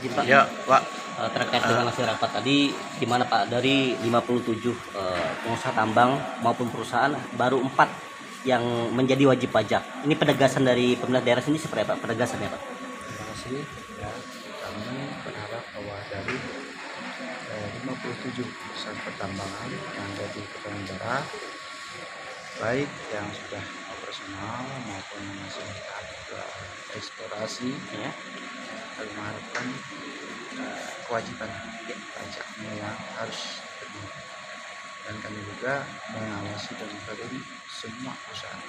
izin Pak. Ya, Pak. Terkait dengan hasil rapat tadi, di mana Pak dari 57 pengusaha tambang maupun perusahaan baru 4 yang menjadi wajib pajak. Ini penegasan dari pemerintah daerah sini seperti apa? Penegasannya Pak? Terima kasih. Ya, kami berharap bahwa dari 57 perusahaan pertambangan yang ada di Kepulauan Daerah, baik yang sudah operasional maupun masih tahap eksplorasi, Ya. kami mengharapkan kewajiban pajaknya yang harus dipenuhi. Dan kami juga mengawasi dan mengkaji semua perusahaan.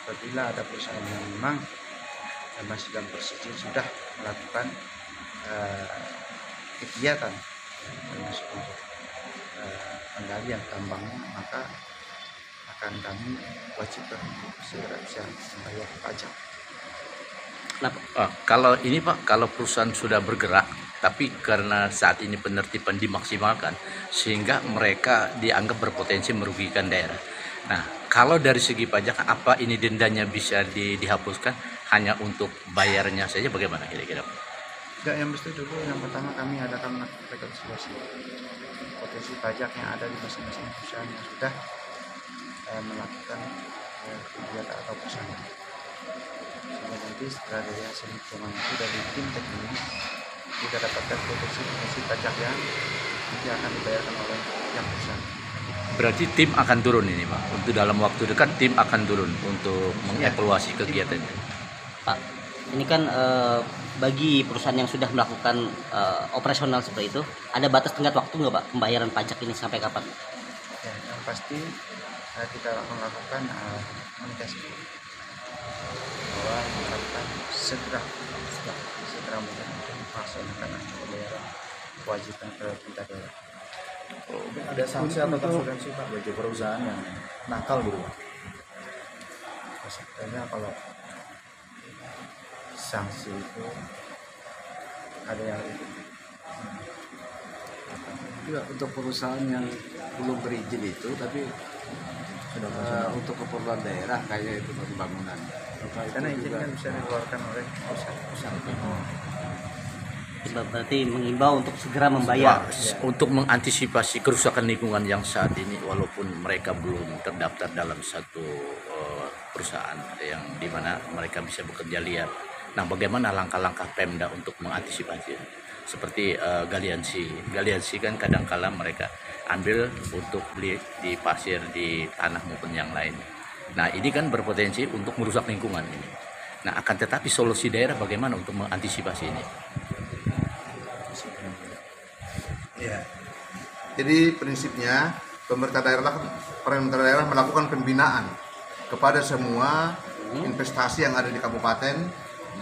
Apabila ada perusahaan yang memang masih dalam prosedur sudah melakukan kegiatan termasuk untuk penggalian tambangnya, maka akan kami wajibkan untuk segera bisa membayar pajak. Kalau ini Pak, kalau perusahaan sudah bergerak, tapi karena saat ini penertiban dimaksimalkan, sehingga mereka dianggap berpotensi merugikan daerah. Nah, kalau dari segi pajak, apa ini dendanya bisa dihapuskan hanya untuk bayarnya saja, bagaimana kira-kira? Tidak, yang mesti dulu yang pertama kami adakan rekonsiliasi potensi pajak yang ada di masing-masing perusahaan yang sudah melakukan kegiatan atau perusahaan. Sehingga nanti setelah dari hasil hitungan itu dari tim teknik kita dapatkan potensi pajak yang nanti akan dibayarkan oleh yang perusahaan. Berarti tim akan turun ini Pak, untuk dalam waktu dekat tim akan turun untuk mengevaluasi kegiatannya. Pak, ini kan bagi perusahaan yang sudah melakukan operasional seperti itu, ada batas tenggat waktu nggak Pak pembayaran pajak ini sampai kapan? Ya, yang pasti kita melakukan komunikasi bahwa mengharapkan segera mungkin untuk melaksanakan pembayaran kewajiban pemerintah daerah. Ada sanksi atau asuransi Pak bagi perusahaan yang nakal gitu Pak? Sebenarnya kalau sanksi itu ada yang juga untuk perusahaan yang belum berizin itu, tapi untuk keperluan daerah kayak itu pembangunan. karena izin kan bisa dikeluarkan oleh perusahaan. Berarti mengimbau untuk segera membayar. Pak, untuk mengantisipasi kerusakan lingkungan yang saat ini, walaupun mereka belum terdaftar dalam satu perusahaan yang dimana mereka bisa bekerja liar. Nah, bagaimana langkah-langkah Pemda untuk mengantisipasi? Seperti galiansi kan kadang-kala mereka ambil untuk beli di pasir, di tanah maupun yang lain. Nah, ini kan berpotensi untuk merusak lingkungan ini. Nah, akan tetapi solusi daerah bagaimana untuk mengantisipasi ini? Ya. Jadi prinsipnya pemerintah daerah melakukan pembinaan kepada semua investasi yang ada di kabupaten,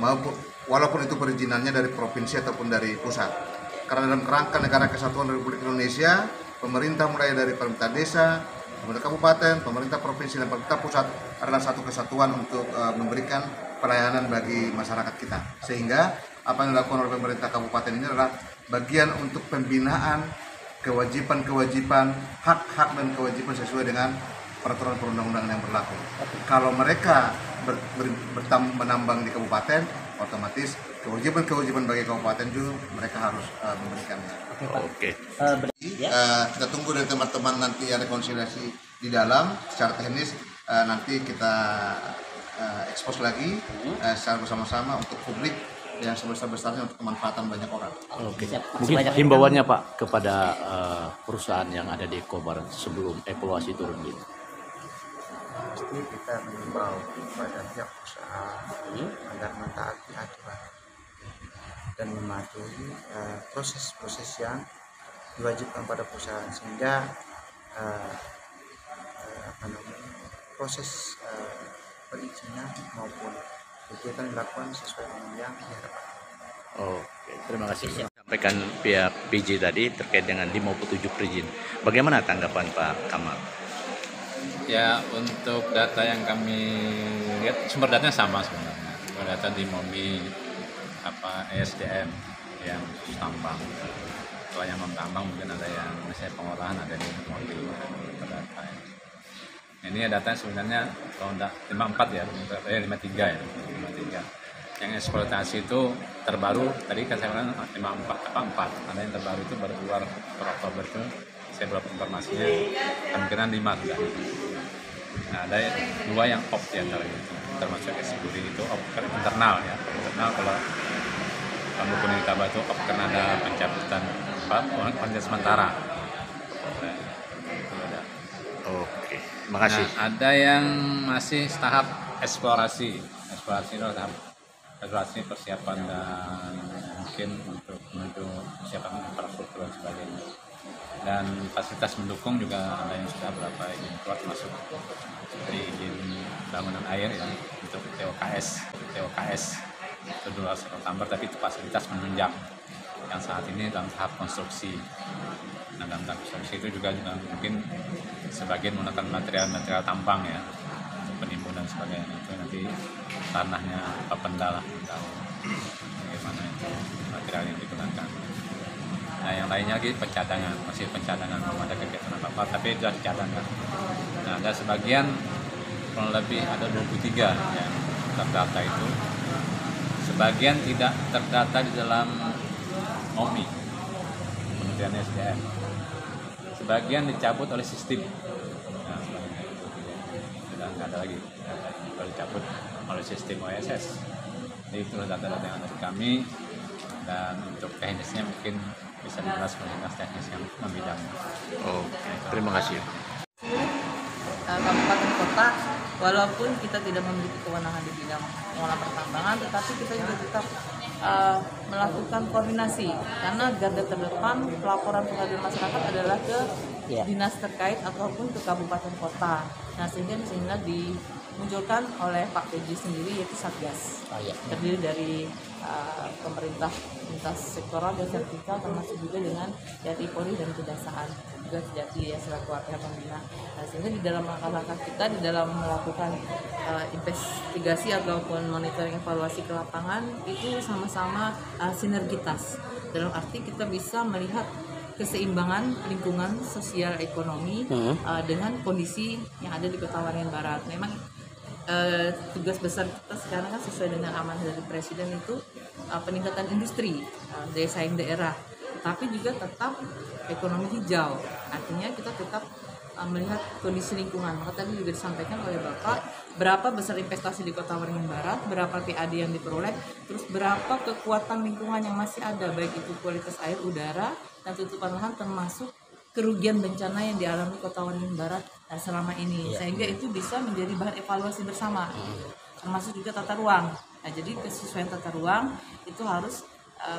maupun walaupun itu perizinannya dari provinsi ataupun dari pusat. Karena dalam kerangka Negara Kesatuan Republik Indonesia, pemerintah mulai dari pemerintah desa, pemerintah kabupaten, pemerintah provinsi dan pemerintah pusat adalah satu kesatuan untuk memberikan pelayanan bagi masyarakat kita. Sehingga apa yang dilakukan oleh pemerintah kabupaten ini adalah bagian untuk pembinaan kewajiban-kewajiban, hak-hak dan kewajiban sesuai dengan peraturan perundang-undangan yang berlaku. Kalau mereka menambang di kabupaten, otomatis kewajiban bagi kabupaten juga mereka harus memberikannya. Oke. Kita tunggu dari teman-teman nanti ada rekonsiliasi di dalam secara teknis, nanti kita expose lagi secara bersama-sama untuk publik yang sebesar-besarnya untuk kemanfaatan banyak orang. Oke. Mungkin himbauannya Pak kepada perusahaan yang ada di Kobar sebelum evaluasi turun gitu. Pasti kita mengimbau kepada pihak perusahaan agar mentaati aturan dan mematuhi proses-proses yang diwajibkan pada perusahaan, sehingga proses perizinan maupun kegiatan dilakukan sesuai dengan yang diharapkan. Oke, terima kasih. Sampaikan pihak PJ tadi terkait dengan 57 perizinan. Bagaimana tanggapan Pak Kamal? Ya, untuk data yang kami lihat sumber datanya sama sebenarnya. Sumber data di MOMI ESDM yang tambang. Kalau yang non tambang mungkin ada yang misalnya pengolahan, ada di MOMI data. Ini datanya sebenarnya kalau enggak 54 ya, 53 ya, 53. yang eksploitasi itu terbaru tadi kan saya bilang 54, ada yang terbaru itu baru keluar per Oktober itu saya belum informasinya, kemungkinan 5 sudah. Nah, ada 2 yang off di antara itu, termasuk eksekutif itu off internal ya. Internal kalau kamu kuning tabah itu off karena ada pencabutan penghentian sementara. Nah, itu ada. Oke, makasih. Nah, ada yang masih tahap eksplorasi itu tahap eksplorasi persiapan dan mungkin untuk persiapan infrastruktur dan sebagainya. Dan fasilitas mendukung juga ada yang sudah berapa izin keluar masuk seperti izin bangunan air ya untuk TOKS itu dulu harus tambah, tapi itu fasilitas menunjang yang saat ini dalam tahap konstruksi. Nah, dalam tahap konstruksi itu juga mungkin sebagian menggunakan material tambang ya untuk penimbun dan sebagainya, itu nanti tanahnya Bapenda lah tahu bagaimana itu material yang digunakan. Nah, yang lainnya lagi masih pencadangan, belum ada kegiatan apa-apa, tapi sudah dicadangkan. Nah, ada sebagian kurang lebih ada 23 yang terdata itu. Sebagian tidak terdata di dalam MOMI, Kementerian SDM. Sebagian dicabut oleh sistem. Nah, sudah nggak ada lagi. Kalau dicabut oleh sistem OSS. Jadi itu data-data yang ada di kami. Dan untuk teknisnya mungkin bisa dibahas oleh dinas teknis yang membidang. Oke, terima kasih. Kabupaten kota, walaupun kita tidak memiliki kewenangan di bidang pengelolaan pertambangan, tetapi kita juga tetap melakukan koordinasi, karena garda terdepan pelaporan pengaduan masyarakat adalah ke dinas terkait ataupun ke kabupaten kota. Nah, sehingga dimunculkan oleh Pak PJ sendiri, yaitu Satgas, terdiri dari pemerintah lintas sektoral dan vertikal, termasuk juga dengan TNI Polri dan Kejaksaan juga Kejati ya selaku pihak pembina. Nah, sehingga di dalam langkah-langkah kita di dalam melakukan investigasi ataupun monitoring evaluasi ke lapangan itu sama-sama sinergitas, dalam arti kita bisa melihat keseimbangan lingkungan sosial ekonomi dengan kondisi yang ada di Kota Waringin Barat. Memang tugas besar kita sekarang kan sesuai dengan amanah dari Presiden itu peningkatan industri, daya saing daerah, tapi juga tetap ekonomi hijau. Artinya kita tetap melihat kondisi lingkungan. Maka tadi juga disampaikan oleh Bapak berapa besar investasi di Kota Waringin Barat, berapa PAD yang diperoleh, terus berapa kekuatan lingkungan yang masih ada, baik itu kualitas air, udara, dan tutupan lahan, termasuk kerugian bencana yang dialami Kota Waringin Barat selama ini, sehingga itu bisa menjadi bahan evaluasi bersama, termasuk juga tata ruang. Nah, jadi kesesuaian tata ruang itu harus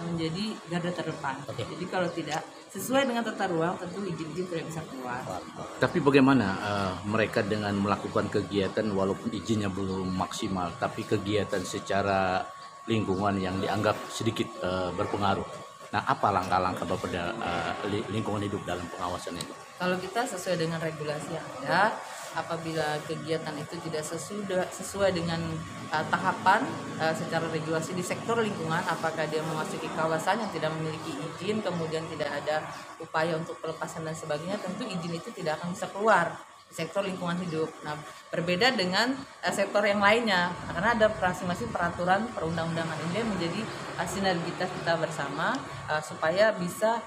menjadi garda terdepan. Jadi kalau tidak sesuai dengan tata ruang, tentu izin-izin tidak bisa keluar. Tapi bagaimana mereka dengan melakukan kegiatan walaupun izinnya belum maksimal, tapi kegiatan secara lingkungan yang dianggap sedikit berpengaruh? Nah, apa langkah-langkah Bapeda lingkungan hidup dalam pengawasan itu? Kalau kita sesuai dengan regulasi yang ada, apabila kegiatan itu tidak sesuai dengan tahapan secara regulasi di sektor lingkungan, apakah dia memasuki kawasan yang tidak memiliki izin, kemudian tidak ada upaya untuk pelepasan dan sebagainya, tentu izin itu tidak akan bisa keluar di sektor lingkungan hidup. Nah, berbeda dengan sektor yang lainnya, karena ada masing-masing peraturan perundang-undangan, ini menjadi sinergitas kita bersama supaya bisa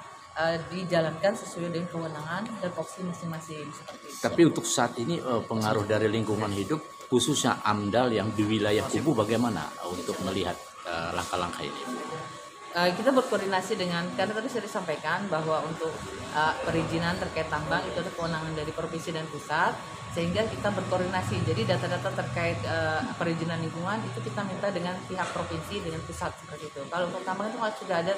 dijalankan sesuai dengan kewenangan dan opsi masing-masing seperti itu. Tapi untuk saat ini pengaruh dari lingkungan hidup khususnya AMDAL yang di wilayah Kubu bagaimana untuk melihat langkah-langkah ini? Kita berkoordinasi dengan, karena tadi saya disampaikan bahwa untuk perizinan terkait tambang itu ada kewenangan dari provinsi dan pusat, sehingga kita berkoordinasi. Jadi data-data terkait perizinan lingkungan itu kita minta dengan pihak provinsi dengan pusat seperti itu. Kalau untuk tambang itu sudah ada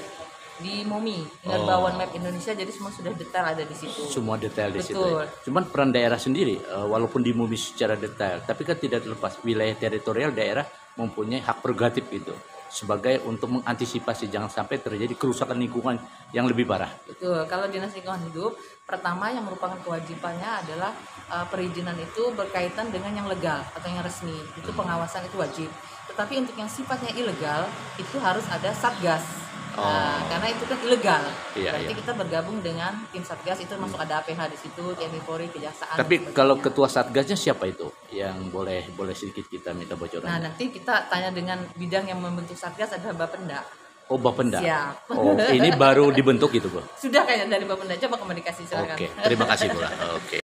di MOMI, Minerbawan Map Indonesia, jadi semua sudah detail ada di situ. Semua detail di situ. Betul. Cuman peran daerah sendiri, walaupun di MOMI secara detail, tapi kan tidak terlepas wilayah teritorial daerah mempunyai hak prerogatif itu sebagai untuk mengantisipasi jangan sampai terjadi kerusakan lingkungan yang lebih parah. Betul. Kalau Dinas Lingkungan Hidup, pertama yang merupakan kewajibannya adalah perizinan itu berkaitan dengan yang legal atau yang resmi. Itu pengawasan itu wajib. Tetapi untuk yang sifatnya ilegal itu harus ada Satgas. Karena itu kan ilegal. Iya, Berarti iya. kita bergabung dengan tim Satgas, itu masuk ada APH di situ, TNI Polri, Kejaksaan. Tapi dan kalau sebagainya. ketua satgasnya siapa itu? Yang boleh sedikit kita minta Nah, bocorannya. nanti kita tanya dengan bidang yang membentuk Satgas adalah Bapenda. Oh, Bapenda. Siap. Oh, ini baru dibentuk gitu, Bu. Sudah kayaknya dari Bapenda, coba komunikasi silakan. Oke, terima kasih, Bu. Oke.